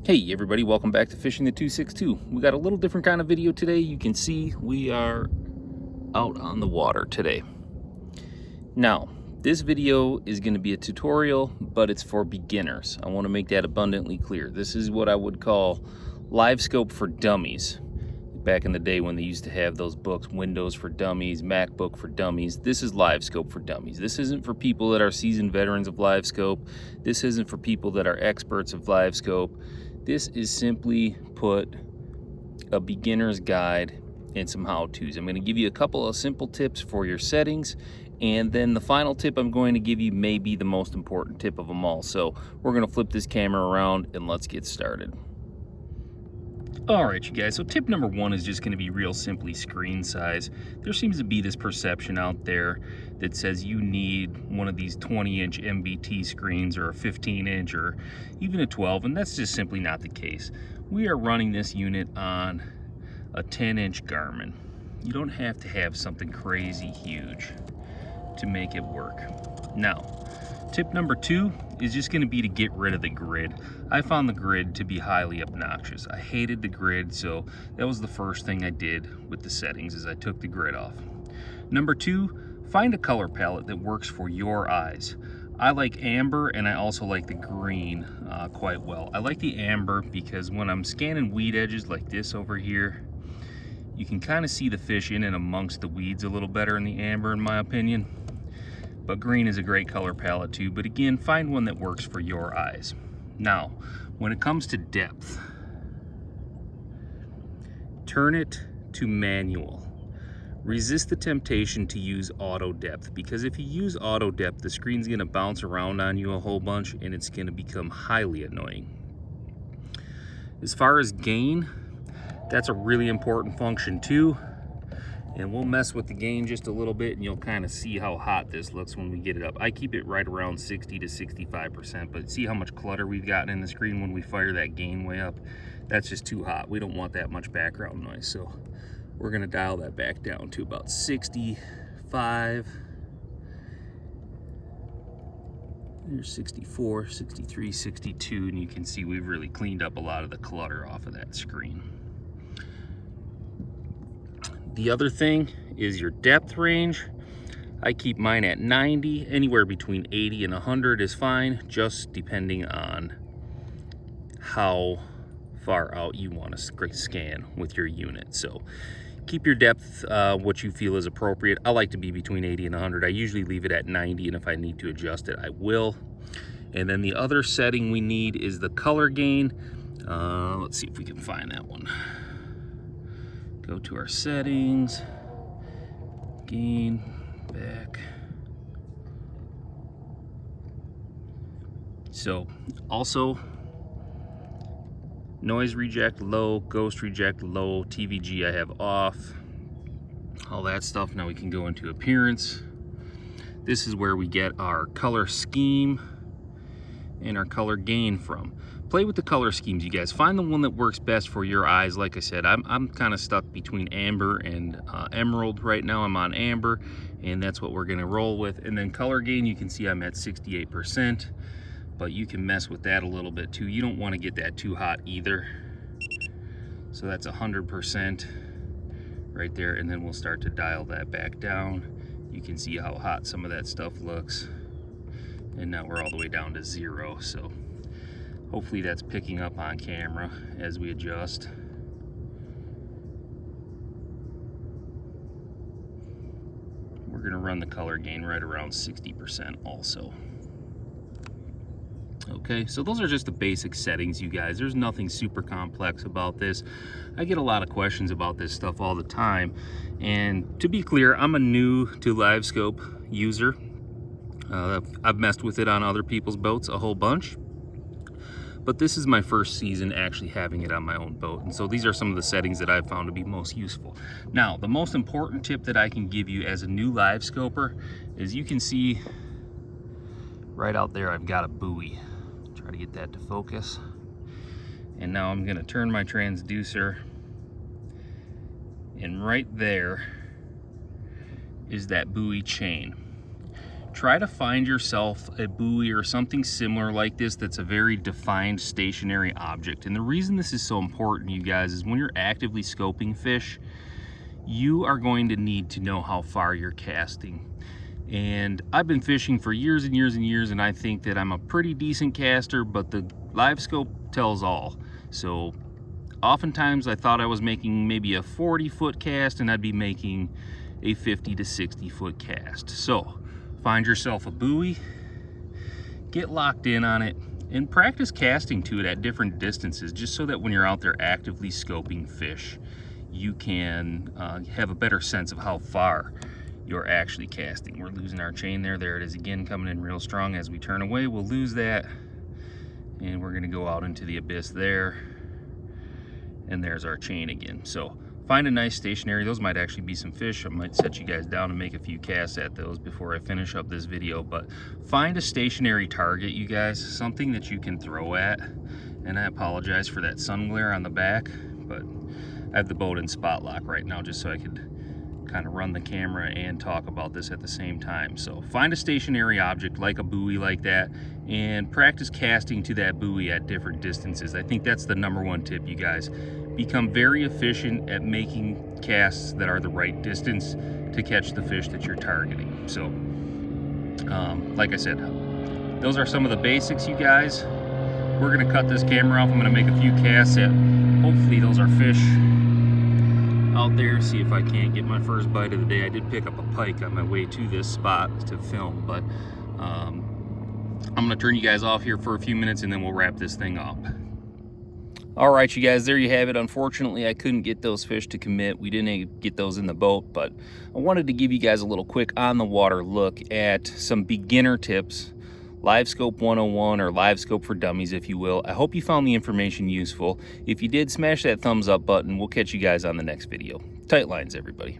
Hey everybody, welcome back to Fishing the 262. We got a little different kind of video today. You can see we are out on the water today. Now, this video is going to be a tutorial, but it's for beginners. I want to make that abundantly clear. This is what I would call Livescope for dummies. Back in the day when they used to have those books, Windows for Dummies, MacBook for Dummies, this is Livescope for dummies. This isn't for people that are seasoned veterans of Livescope. This isn't for people that are experts of Livescope. This is simply put a beginner's guide and some how-tos. I'm going to give you a couple of simple tips for your settings, and then the final tip I'm going to give you may be the most important tip of them all. So we're going to flip this camera around and let's get started. Alright you guys, so tip number one is just going to be real simply screen size. There seems to be this perception out there that says you need one of these 20-inch MBT screens or a 15-inch or even a 12, and that's just simply not the case. We are running this unit on a 10-inch Garmin. You don't have to have something crazy huge to make it work. Now, tip number two is just going to be to get rid of the grid. I found the grid to be highly obnoxious. I hated the grid, so that was the first thing I did with the settings is I took the grid off. Number two, find a color palette that works for your eyes. I like amber and I also like the green quite well. I like the amber because when I'm scanning weed edges like this over here, you can kind of see the fish in and amongst the weeds a little better in the amber in my opinion. But green is a great color palette too, but again, find one that works for your eyes. Now, when it comes to depth, turn it to manual. Resist the temptation to use auto depth, because if you use auto depth, the screen's gonna bounce around on you a whole bunch and it's gonna become highly annoying. As far as gain, that's a really important function too. And we'll mess with the gain just a little bit and you'll kind of see how hot this looks when we get it up. I keep it right around 60 to 65%, but see how much clutter we've gotten in the screen when we fire that gain way up? That's just too hot. We don't want that much background noise. So we're gonna dial that back down to about 65. There's 64, 63, 62, and you can see we've really cleaned up a lot of the clutter off of that screen. The other thing is your depth range. I keep mine at 90. Anywhere between 80 and 100 is fine, just depending on how far out you want to scan with your unit. So keep your depth what you feel is appropriate. I like to be between 80 and 100. I usually leave it at 90, and if I need to adjust it, I will. And then the other setting we need is the color gain. Let's see if we can find that one. Go to our settings, gain, back. So also, noise reject low, ghost reject low, TVG I have off, all that stuff. Now we can go into appearance. This is where we get our color scheme and our color gain from. Play with the color schemes, you guys. Find the one that works best for your eyes. Like I said, I'm kind of stuck between amber and emerald right now. I'm on amber, and that's what we're gonna roll with. And then color gain, you can see I'm at 68%, but you can mess with that a little bit too. You don't want to get that too hot either. So that's 100% right there, and then we'll start to dial that back down. You can see how hot some of that stuff looks. And now we're all the way down to 0, so hopefully that's picking up on camera as we adjust. We're gonna run the color gain right around 60% also. Okay, so those are just the basic settings, you guys. There's nothing super complex about this. I get a lot of questions about this stuff all the time. And to be clear, I'm a new to Livescope user. I've messed with it on other people's boats a whole bunch, but this is my first season actually having it on my own boat, and so these are some of the settings that I've found to be most useful. Now, the most important tip that I can give you as a new Livescoper is you can see right out there I've got a buoy. Try to get that to focus. And now I'm going to turn my transducer, and right there is that buoy chain. try to find yourself a buoy or something similar like this that's a very defined stationary object. And the reason this is so important, you guys, is when you're actively scoping fish, you are going to need to know how far you're casting. And I've been fishing for years and years and years, and I think that I'm a pretty decent caster, but the Livescope tells all. So oftentimes I thought I was making maybe a 40-foot cast, and I'd be making a 50 to 60-foot cast. So find yourself a buoy, get locked in on it, and practice casting to it at different distances, just so that when you're out there actively scoping fish, you can have a better sense of how far you're actually casting. We're losing our chain there. There it is again, coming in real strong. As we turn away, we'll lose that, and we're gonna go out into the abyss there, and there's our chain again. So find a nice stationary. Those might actually be some fish. I might set you guys down and make a few casts at those before I finish up this video, but find a stationary target, you guys, something that you can throw at. And I apologize for that sun glare on the back, but I have the boat in spot lock right now just so I could kind of run the camera and talk about this at the same time. So find a stationary object like a buoy like that and practice casting to that buoy at different distances. I think that's the #1 tip, you guys. Become very efficient at making casts that are the right distance to catch the fish that you're targeting. So like I said, those are some of the basics, you guys. We're gonna cut this camera off. I'm gonna make a few casts at, hopefully those are fish out there, see if I can't get my first bite of the day. I did pick up a pike on my way to this spot to film, but I'm gonna turn you guys off here for a few minutes and then we'll wrap this thing up. All right, you guys, there you have it. Unfortunately, I couldn't get those fish to commit. We didn't get those in the boat, but I wanted to give you guys a little quick on the water look at some beginner tips, Livescope 101 or Livescope for dummies, if you will. I hope you found the information useful. If you did, smash that thumbs up button. We'll catch you guys on the next video. Tight lines, everybody.